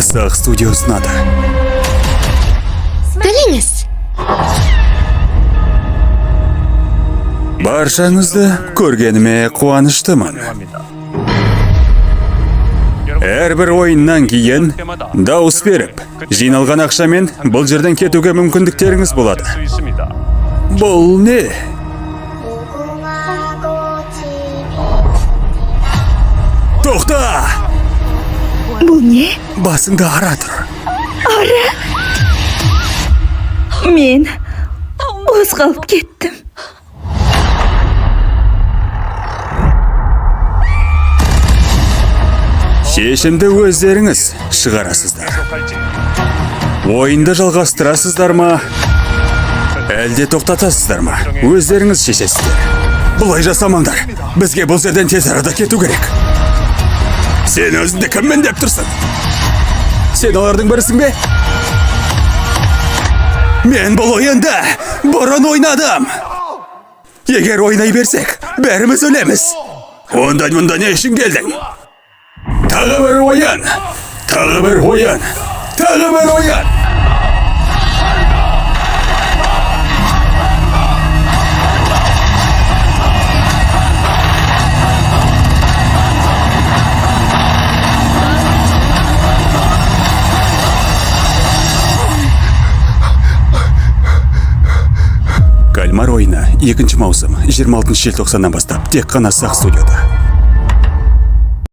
Сақ студия ұсынады. Тіліңіз. Баршаңызды көргеніме қуаныштымын. Әрбір ойыннан кейін дауыс беріп, жиналған ақшамен бұл жерден кетуге мүмкіндіктеріңіз болады. Бұл не? Тоқта! Бұл не? Басыңды ара тұр. Мен қозғалып кеттім. Шешімді өздеріңіз шығарасыздар. Ойынды жалғастырасыздар ма? Әлде тоқтатасыздар ма? Өздеріңіз шешесіздер. Бұлай жасамаңдар. Бізге бұл жерден тез арада кету керек. Сен өзіңді кіммен деп тұрсың? Сен олардың бірісің бе? Мен бұл ойынды бұрын ойнадым. Егер ойнай берсек, бәріміз өлеміз. Ондан мұнда не үшін келдің? Тағы бір ойын! Тағы бір ойын! Тағы бір ойын! Кальмар ойыны 2 маусым 26 желтоқсаннан бастап тек қана Сақ студияда.